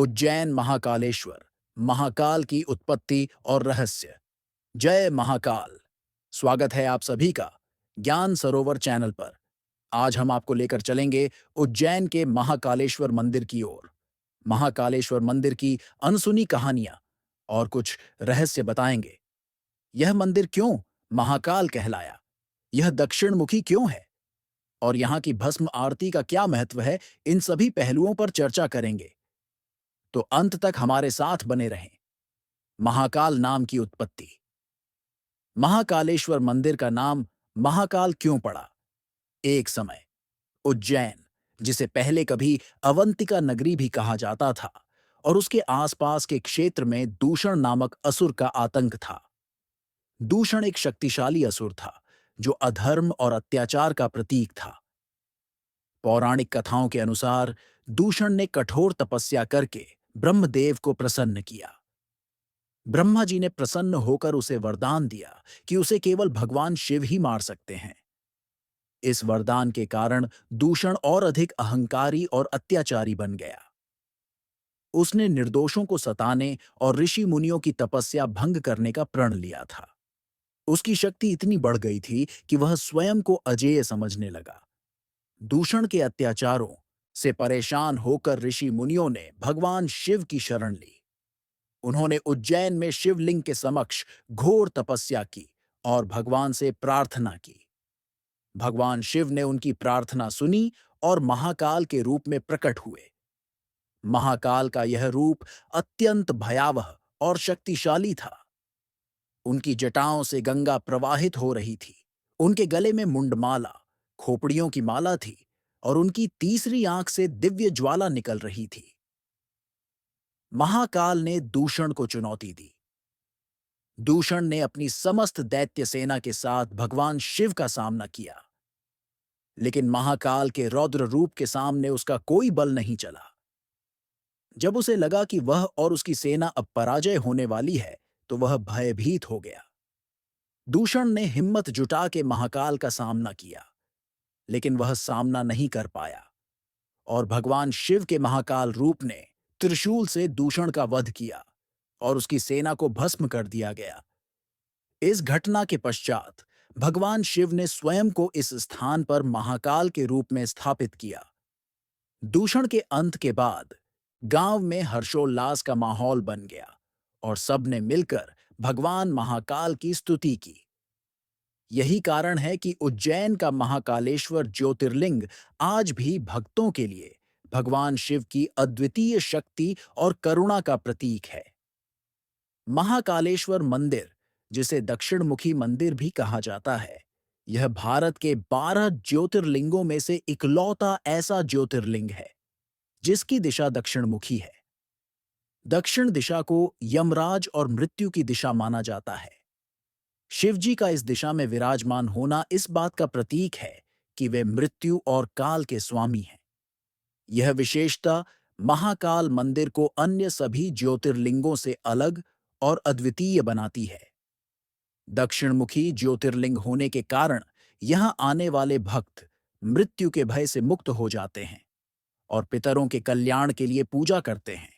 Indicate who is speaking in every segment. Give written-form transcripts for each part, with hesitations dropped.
Speaker 1: उज्जैन महाकालेश्वर, महाकाल की उत्पत्ति और रहस्य। जय महाकाल। स्वागत है आप सभी का ज्ञान सरोवर चैनल पर। आज हम आपको लेकर चलेंगे उज्जैन के महाकालेश्वर मंदिर की ओर। महाकालेश्वर मंदिर की अनसुनी कहानियां और कुछ रहस्य बताएंगे। यह मंदिर क्यों महाकाल कहलाया, यह दक्षिणमुखी क्यों है और यहाँ की भस्म आरती का क्या महत्व है, इन सभी पहलुओं पर चर्चा करेंगे। तो अंत तक हमारे साथ बने रहें। महाकाल नाम की उत्पत्ति। महाकालेश्वर मंदिर का नाम महाकाल क्यों पड़ा? एक समय उज्जैन, जिसे पहले कभी अवंतिका नगरी भी कहा जाता था, और उसके आसपास के क्षेत्र में दूषण नामक असुर का आतंक था। दूषण एक शक्तिशाली असुर था जो अधर्म और अत्याचार का प्रतीक था। पौराणिक कथाओं के अनुसार दूषण ने कठोर तपस्या करके ब्रह्मदेव को प्रसन्न किया। ब्रह्मा जी ने प्रसन्न होकर उसे वरदान दिया कि उसे केवल भगवान शिव ही मार सकते हैं। इस वरदान के कारण दूषण और अधिक अहंकारी और अत्याचारी बन गया। उसने निर्दोषों को सताने और ऋषि मुनियों की तपस्या भंग करने का प्रण लिया था। उसकी शक्ति इतनी बढ़ गई थी कि वह स्वयं को अजेय समझने लगा। दूषण के अत्याचारों से परेशान होकर ऋषि मुनियों ने भगवान शिव की शरण ली। उन्होंने उज्जैन में शिवलिंग के समक्ष घोर तपस्या की और भगवान से प्रार्थना की। भगवान शिव ने उनकी प्रार्थना सुनी और महाकाल के रूप में प्रकट हुए। महाकाल का यह रूप अत्यंत भयावह और शक्तिशाली था। उनकी जटाओं से गंगा प्रवाहित हो रही थी। उनके गले में मुंडमाला, खोपड़ियों की माला थी और उनकी तीसरी आंख से दिव्य ज्वाला निकल रही थी। महाकाल ने दूषण को चुनौती दी। दूषण ने अपनी समस्त दैत्य सेना के साथ भगवान शिव का सामना किया, लेकिन महाकाल के रौद्र रूप के सामने उसका कोई बल नहीं चला। जब उसे लगा कि वह और उसकी सेना अब पराजय होने वाली है, तो वह भयभीत हो गया। दूषण ने हिम्मत जुटा के महाकाल का सामना किया, लेकिन वह सामना नहीं कर पाया और भगवान शिव के महाकाल रूप ने त्रिशूल से दूषण का वध किया और उसकी सेना को भस्म कर दिया गया। इस घटना के पश्चात भगवान शिव ने स्वयं को इस स्थान पर महाकाल के रूप में स्थापित किया। दूषण के अंत के बाद गांव में हर्षोल्लास का माहौल बन गया और सबने मिलकर भगवान महाकाल की स्तुति की। यही कारण है कि उज्जैन का महाकालेश्वर ज्योतिर्लिंग आज भी भक्तों के लिए भगवान शिव की अद्वितीय शक्ति और करुणा का प्रतीक है। महाकालेश्वर मंदिर, जिसे दक्षिणमुखी मंदिर भी कहा जाता है, यह भारत के 12 ज्योतिर्लिंगों में से इकलौता ऐसा ज्योतिर्लिंग है जिसकी दिशा दक्षिणमुखी है। दक्षिण दिशा को यमराज और मृत्यु की दिशा माना जाता है। शिवजी का इस दिशा में विराजमान होना इस बात का प्रतीक है कि वे मृत्यु और काल के स्वामी हैं। यह विशेषता महाकाल मंदिर को अन्य सभी ज्योतिर्लिंगों से अलग और अद्वितीय बनाती है। दक्षिणमुखी ज्योतिर्लिंग होने के कारण यहां आने वाले भक्त मृत्यु के भय से मुक्त हो जाते हैं और पितरों के कल्याण के लिए पूजा करते हैं।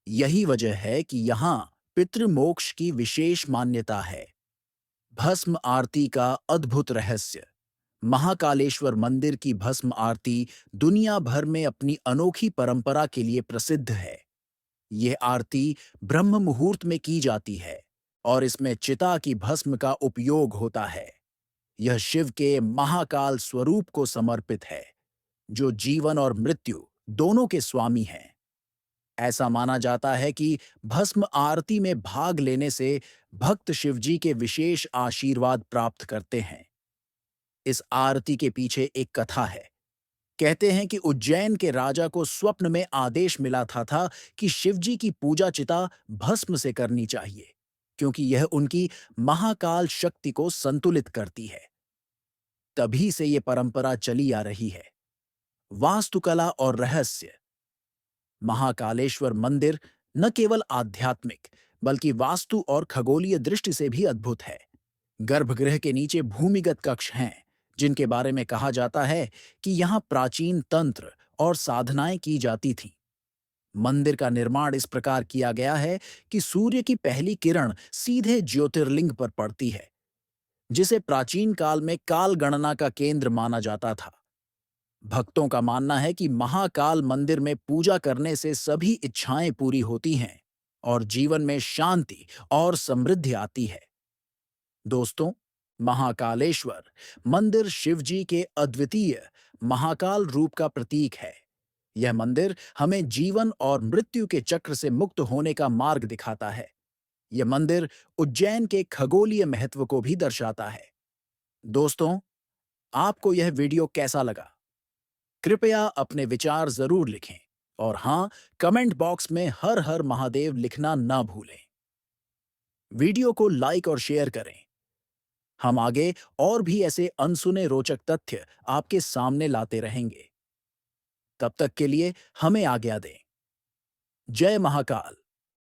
Speaker 1: यही वजह है कि यहां पितृमोक्ष की विशेष मान्यता है। भस्म आरती का अद्भुत रहस्य। महाकालेश्वर मंदिर की भस्म आरती दुनिया भर में अपनी अनोखी परंपरा के लिए प्रसिद्ध है। यह आरती ब्रह्म मुहूर्त में की जाती है और इसमें चिता की भस्म का उपयोग होता है। यह शिव के महाकाल स्वरूप को समर्पित है, जो जीवन और मृत्यु दोनों के स्वामी हैं। ऐसा माना जाता है कि भस्म आरती में भाग लेने से भक्त शिवजी के विशेष आशीर्वाद प्राप्त करते हैं। इस आरती के पीछे एक कथा है। कहते हैं कि उज्जैन के राजा को स्वप्न में आदेश मिला था कि शिवजी की पूजा चिता भस्म से करनी चाहिए, क्योंकि यह उनकी महाकाल शक्ति को संतुलित करती है। तभी से ये परंपरा चली आ रही है। वास्तुकला और रहस्य। महाकालेश्वर मंदिर न केवल आध्यात्मिक बल्कि वास्तु और खगोलीय दृष्टि से भी अद्भुत है। गर्भगृह के नीचे भूमिगत कक्ष हैं, जिनके बारे में कहा जाता है कि यहाँ प्राचीन तंत्र और साधनाएं की जाती थीं। मंदिर का निर्माण इस प्रकार किया गया है कि सूर्य की पहली किरण सीधे ज्योतिर्लिंग पर पड़ती है, जिसे प्राचीन काल में काल गणना का केंद्र माना जाता था। भक्तों का मानना है कि महाकाल मंदिर में पूजा करने से सभी इच्छाएं पूरी होती हैं और जीवन में शांति और समृद्धि आती है। दोस्तों, महाकालेश्वर मंदिर शिवजी के अद्वितीय महाकाल रूप का प्रतीक है। यह मंदिर हमें जीवन और मृत्यु के चक्र से मुक्त होने का मार्ग दिखाता है। यह मंदिर उज्जैन के खगोलीय महत्व को भी दर्शाता है। दोस्तों, आपको यह वीडियो कैसा लगा? कृपया अपने विचार जरूर लिखें और हाँ, कमेंट बॉक्स में हर हर महादेव लिखना ना भूलें। वीडियो को लाइक और शेयर करें। हम आगे और भी ऐसे अनसुने रोचक तथ्य आपके सामने लाते रहेंगे। तब तक के लिए हमें आज्ञा दें। जय महाकाल।